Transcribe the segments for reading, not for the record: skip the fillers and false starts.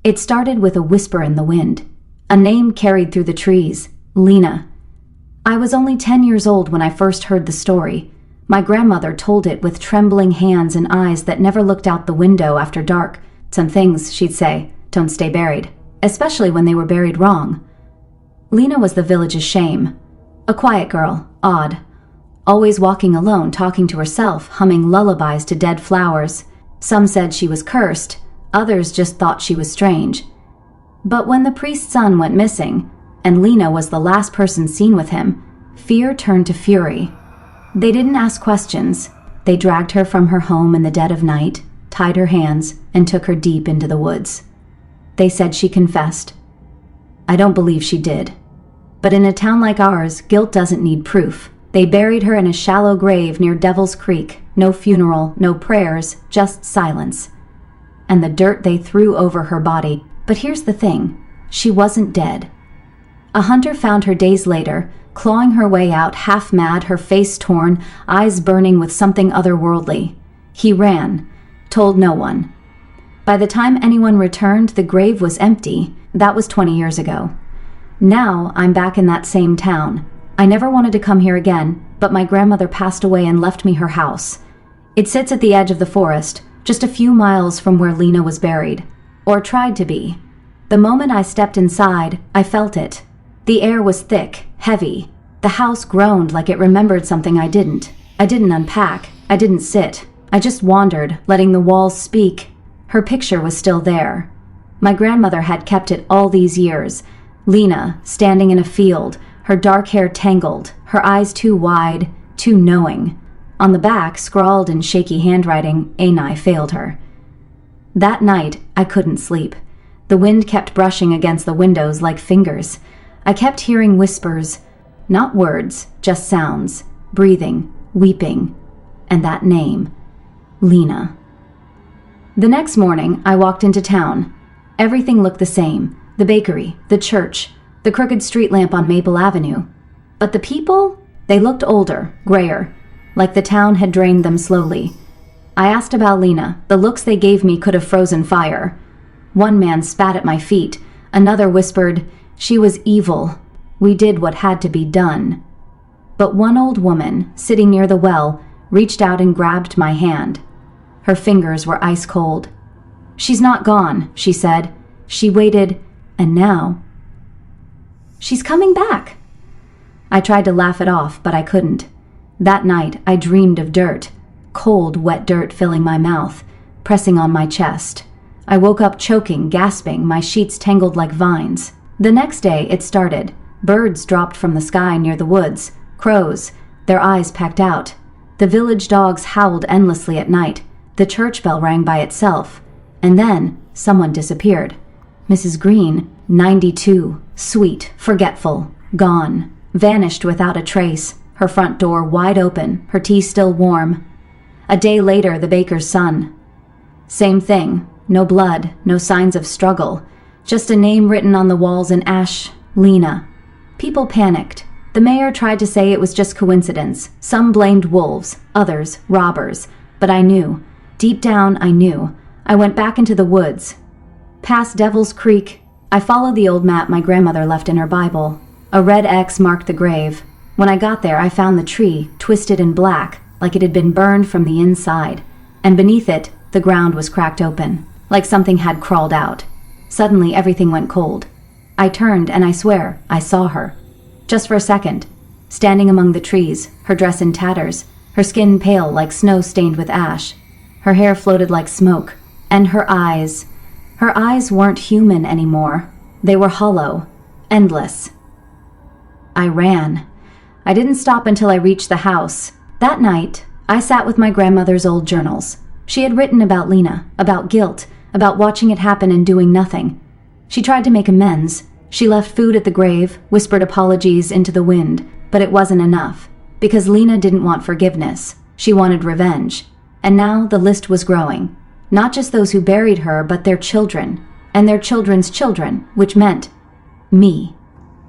It started with a whisper in the wind. A name carried through the trees, Lena. I was only 10 years old when I first heard the story. My grandmother told it with trembling hands and eyes that never looked out the window after dark. Some things, she'd say, don't stay buried, especially when they were buried wrong. Lena was the village's shame. A quiet girl, odd. Always walking alone, talking to herself, humming lullabies to dead flowers. Some said she was cursed, others just thought she was strange. But when the priest's son went missing, and Lena was the last person seen with him, fear turned to fury. They didn't ask questions. They dragged her from her home in the dead of night, tied her hands, and took her deep into the woods. They said she confessed. I don't believe she did. But in a town like ours, guilt doesn't need proof. They buried her in a shallow grave near Devil's Creek. No funeral, no prayers, just silence. And the dirt they threw over her body. But here's the thing, she wasn't dead. A hunter found her days later, clawing her way out, half mad, her face torn, eyes burning with something otherworldly. He ran, told no one. By the time anyone returned, the grave was empty. That was 20 years ago. Now I'm back in that same town. I never wanted to come here again, but my grandmother passed away and left me her house. It sits at the edge of the forest, just a few miles from where Lena was buried. Or tried to be. The moment I stepped inside, I felt it. The air was thick, heavy. The house groaned like it remembered something I didn't. I didn't unpack. I didn't sit. I just wandered, letting the walls speak. Her picture was still there. My grandmother had kept it all these years. Lena, standing in a field, her dark hair tangled, her eyes too wide, too knowing. On the back, scrawled in shaky handwriting, Ani failed her. That night, I couldn't sleep. The wind kept brushing against the windows like fingers. I kept hearing whispers, not words, just sounds, breathing, weeping, and that name, Lena. The next morning, I walked into town. Everything looked the same. The bakery, the church, the crooked street lamp on Maple Avenue. But the people? They looked older, grayer, like the town had drained them slowly. I asked about Lena. The looks they gave me could have frozen fire. One man spat at my feet. Another whispered, "She was evil. We did what had to be done." But one old woman, sitting near the well, reached out and grabbed my hand. Her fingers were ice cold. "She's not gone," she said. "She waited, and now she's coming back." I tried to laugh it off, but I couldn't. That night, I dreamed of dirt. Cold, wet dirt filling my mouth, pressing on my chest. I woke up choking, gasping, my sheets tangled like vines. The next day, it started. Birds dropped from the sky near the woods. Crows, their eyes pecked out. The village dogs howled endlessly at night. The church bell rang by itself. And then, someone disappeared. Mrs. Green, 92, sweet, forgetful, gone. Vanished without a trace, her front door wide open, her tea still warm. A day later, the baker's son. Same thing, no blood, no signs of struggle, just a name written on the walls in ash, Lena. People panicked. The mayor tried to say it was just coincidence. Some blamed wolves, others robbers. But I knew. Deep down, I knew. I went back into the woods. Past Devil's Creek, I followed the old map my grandmother left in her Bible. A red X marked the grave. When I got there, I found the tree, twisted in black, like it had been burned from the inside. And beneath it, the ground was cracked open, like something had crawled out. Suddenly, everything went cold. I turned, and I swear, I saw her. Just for a second. Standing among the trees, her dress in tatters, her skin pale like snow stained with ash. Her hair floated like smoke. And her eyes. Her eyes weren't human anymore. They were hollow, endless. I ran. I didn't stop until I reached the house. That night, I sat with my grandmother's old journals. She had written about Lena, about guilt, about watching it happen and doing nothing. She tried to make amends. She left food at the grave, whispered apologies into the wind, but it wasn't enough, because Lena didn't want forgiveness. She wanted revenge. And now the list was growing. Not just those who buried her, but their children, and their children's children, which meant me.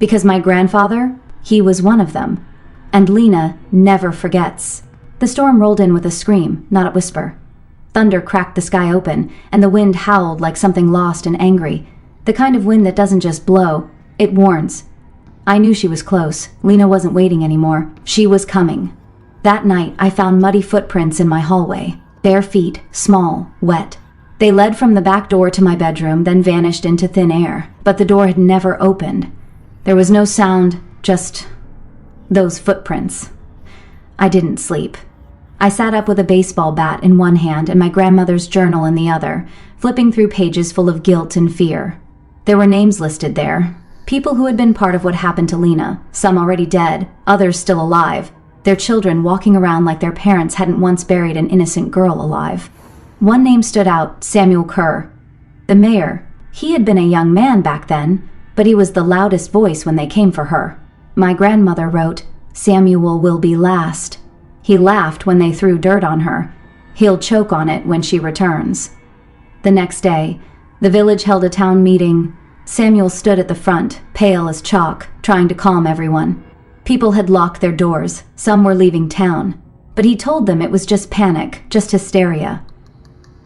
Because my grandfather, he was one of them. And Lena never forgets. The storm rolled in with a scream, not a whisper. Thunder cracked the sky open, and the wind howled like something lost and angry. The kind of wind that doesn't just blow, it warns. I knew she was close. Lena wasn't waiting anymore. She was coming. That night, I found muddy footprints in my hallway. Bare feet, small, wet. They led from the back door to my bedroom, then vanished into thin air. But the door had never opened. There was no sound, just those footprints. I didn't sleep. I sat up with a baseball bat in one hand and my grandmother's journal in the other, flipping through pages full of guilt and fear. There were names listed there. People who had been part of what happened to Lena, some already dead, others still alive, their children walking around like their parents hadn't once buried an innocent girl alive. One name stood out, Samuel Kerr. The mayor. He had been a young man back then, but he was the loudest voice when they came for her. My grandmother wrote, "Samuel will be last." He laughed when they threw dirt on her. He'll choke on it when she returns. The next day, the village held a town meeting. Samuel stood at the front, pale as chalk, trying to calm everyone. People had locked their doors. Some were leaving town. But he told them it was just panic, just hysteria.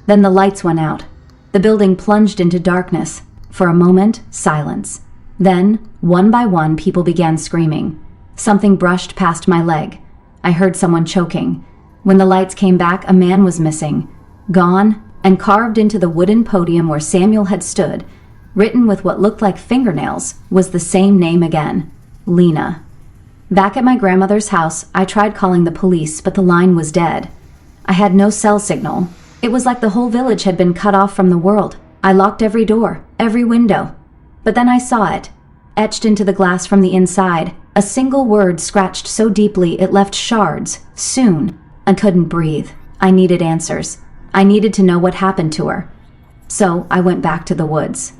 Then the lights went out. The building plunged into darkness. For a moment, silence. Then, one by one, people began screaming. Something brushed past my leg. I heard someone choking. When the lights came back, a man was missing. Gone, and carved into the wooden podium where Samuel had stood, written with what looked like fingernails, was the same name again, Lena. Back at my grandmother's house, I tried calling the police, but the line was dead. I had no cell signal. It was like the whole village had been cut off from the world. I locked every door, every window. But then I saw it, etched into the glass from the inside, a single word scratched so deeply it left shards, soon. I couldn't breathe. I needed answers. I needed to know what happened to her. So I went back to the woods.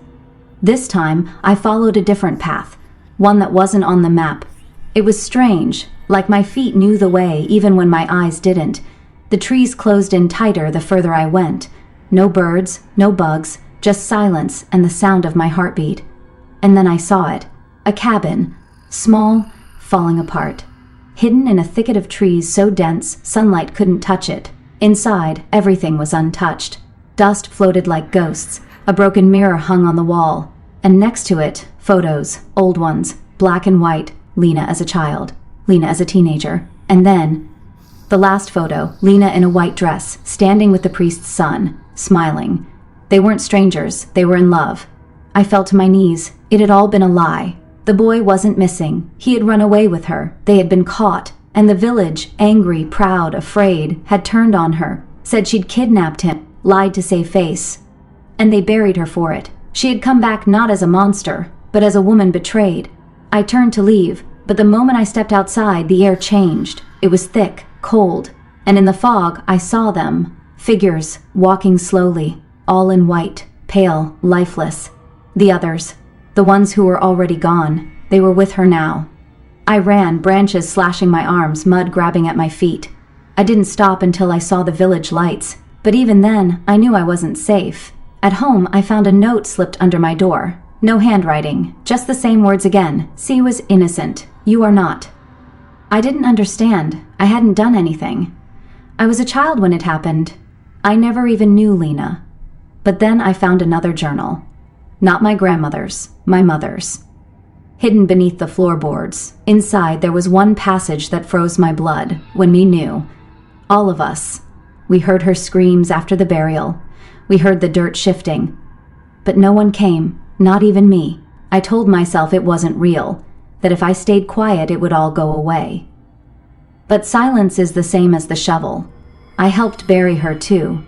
This time, I followed a different path, one that wasn't on the map. It was strange, like my feet knew the way even when my eyes didn't. The trees closed in tighter the further I went. No birds, no bugs, just silence and the sound of my heartbeat. And then I saw it. A cabin, small, falling apart. Hidden in a thicket of trees so dense sunlight couldn't touch it. Inside, everything was untouched. Dust floated like ghosts. A broken mirror hung on the wall. And next to it, photos, old ones, black and white, Lena as a child, Lena as a teenager. And then, the last photo, Lena in a white dress, standing with the priest's son, smiling. They weren't strangers, they were in love. I fell to my knees. It had all been a lie. The boy wasn't missing. He had run away with her. They had been caught. And the village, angry, proud, afraid, had turned on her, said she'd kidnapped him, lied to save face. And they buried her for it. She had come back not as a monster, but as a woman betrayed. I turned to leave, but the moment I stepped outside, the air changed. It was thick, cold, and in the fog, I saw them. Figures, walking slowly, all in white, pale, lifeless. The others, the ones who were already gone, they were with her now. I ran, branches slashing my arms, mud grabbing at my feet. I didn't stop until I saw the village lights, but even then, I knew I wasn't safe. At home, I found a note slipped under my door. No handwriting, just the same words again. C was innocent. You are not. I didn't understand. I hadn't done anything. I was a child when it happened. I never even knew Lena. But then I found another journal. Not my grandmother's, my mother's. Hidden beneath the floorboards, inside there was one passage that froze my blood when we knew. All of us. We heard her screams after the burial. We heard the dirt shifting. But no one came, not even me. I told myself it wasn't real, that if I stayed quiet it would all go away. But silence is the same as the shovel. I helped bury her too.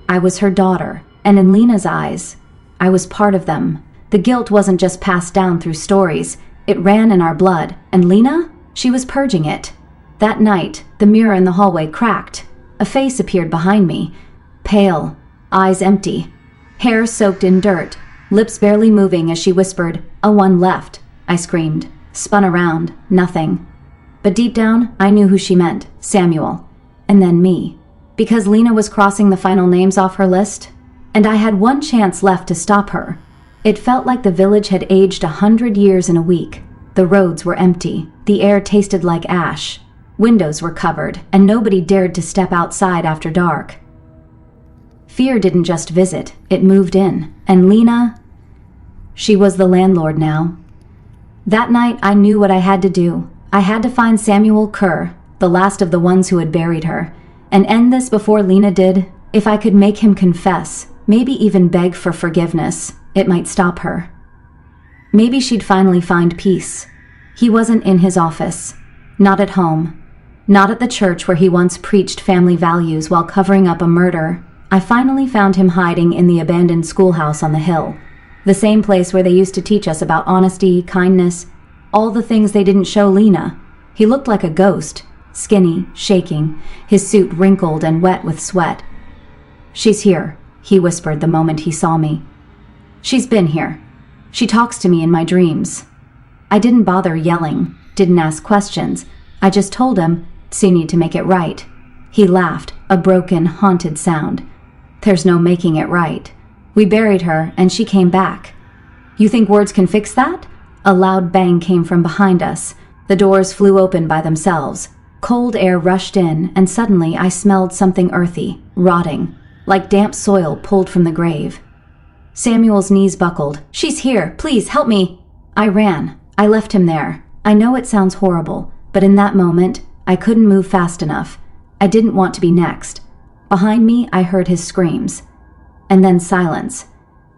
I was her daughter, and in Lena's eyes, I was part of them. The guilt wasn't just passed down through stories. It ran in our blood. And Lena? She was purging it. That night, the mirror in the hallway cracked. A face appeared behind me. Pale, eyes empty, hair soaked in dirt, lips barely moving as she whispered, "A one left." I screamed, spun around, nothing. But deep down, I knew who she meant, Samuel. And then me. Because Lena was crossing the final names off her list, and I had one chance left to stop her. It felt like the village had aged 100 years in a week. The roads were empty. The air tasted like ash. Windows were covered, and nobody dared to step outside after dark. Fear didn't just visit, it moved in. And Lena, she was the landlord now. That night, I knew what I had to do. I had to find Samuel Kerr, the last of the ones who had buried her, and end this before Lena did. If I could make him confess, maybe even beg for forgiveness, it might stop her. Maybe she'd finally find peace. He wasn't in his office, not at home, not at the church where he once preached family values while covering up a murder. I finally found him hiding in the abandoned schoolhouse on the hill, the same place where they used to teach us about honesty, kindness, all the things they didn't show Lena. He looked like a ghost, skinny, shaking, his suit wrinkled and wet with sweat. "She's here," he whispered the moment he saw me. "She's been here. She talks to me in my dreams." I didn't bother yelling, didn't ask questions. I just told him, "So you need to make it right." He laughed, a broken, haunted sound. "There's no making it right. We buried her, and she came back." "You think words can fix that?" A loud bang came from behind us. The doors flew open by themselves. Cold air rushed in, and suddenly I smelled something earthy, rotting, like damp soil pulled from the grave. Samuel's knees buckled. "She's here! Please, help me!" I ran. I left him there. I know it sounds horrible, but in that moment, I couldn't move fast enough. I didn't want to be next. Behind me, I heard his screams. And then silence.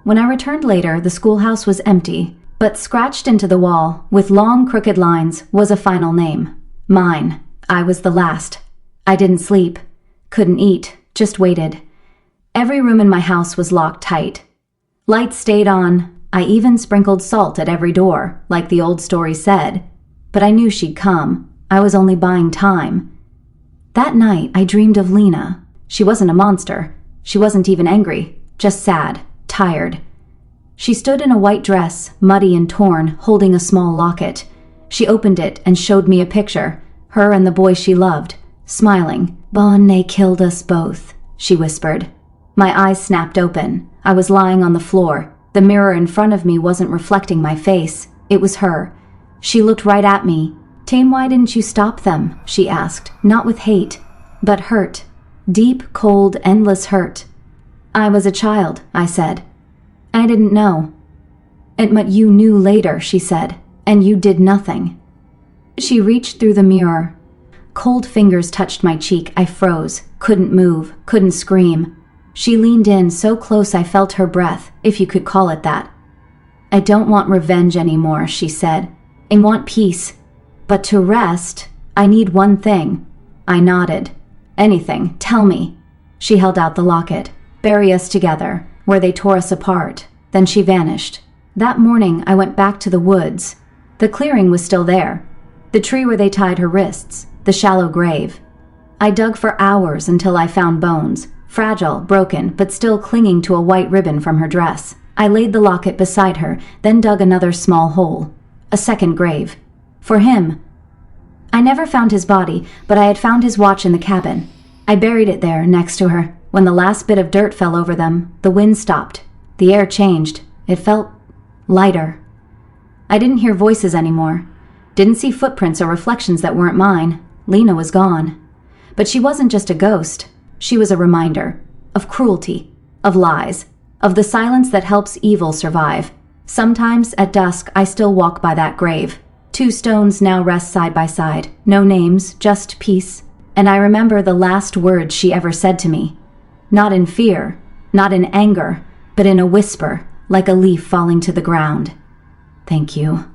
When I returned later, the schoolhouse was empty, but scratched into the wall, with long, crooked lines, was a final name. Mine. I was the last. I didn't sleep. Couldn't eat. Just waited. Every room in my house was locked tight. Lights stayed on. I even sprinkled salt at every door, like the old story said. But I knew she'd come. I was only buying time. That night, I dreamed of Lena. She wasn't a monster. She wasn't even angry. Just sad. Tired. She stood in a white dress, muddy and torn, holding a small locket. She opened it and showed me a picture. Her and the boy she loved. Smiling. "Bonne killed us both," she whispered. My eyes snapped open. I was lying on the floor. The mirror in front of me wasn't reflecting my face. It was her. She looked right at me. "Tane, why didn't you stop them?" she asked, not with hate, but hurt. Deep, cold, endless hurt. "I was a child," I said. "I didn't know." "But you knew later," she said, "and you did nothing." She reached through the mirror. Cold fingers touched my cheek. I froze, couldn't move, couldn't scream. She leaned in so close I felt her breath, if you could call it that. "I don't want revenge anymore," she said. "I want peace. But to rest, I need one thing." I nodded. "Anything, tell me." She held out the locket. "Bury us together, where they tore us apart." Then she vanished. That morning, I went back to the woods. The clearing was still there. The tree where they tied her wrists. The shallow grave. I dug for hours until I found bones. Fragile, broken, but still clinging to a white ribbon from her dress. I laid the locket beside her, then dug another small hole. A second grave. For him. I never found his body, but I had found his watch in the cabin. I buried it there, next to her. When the last bit of dirt fell over them, the wind stopped. The air changed. It felt lighter. I didn't hear voices anymore. Didn't see footprints or reflections that weren't mine. Lena was gone. But she wasn't just a ghost. She was a reminder of cruelty, of lies, of the silence that helps evil survive. Sometimes at dusk, I still walk by that grave. 2 stones now rest side by side. No names, just peace. And I remember the last words she ever said to me. Not in fear, not in anger, but in a whisper, like a leaf falling to the ground. "Thank you."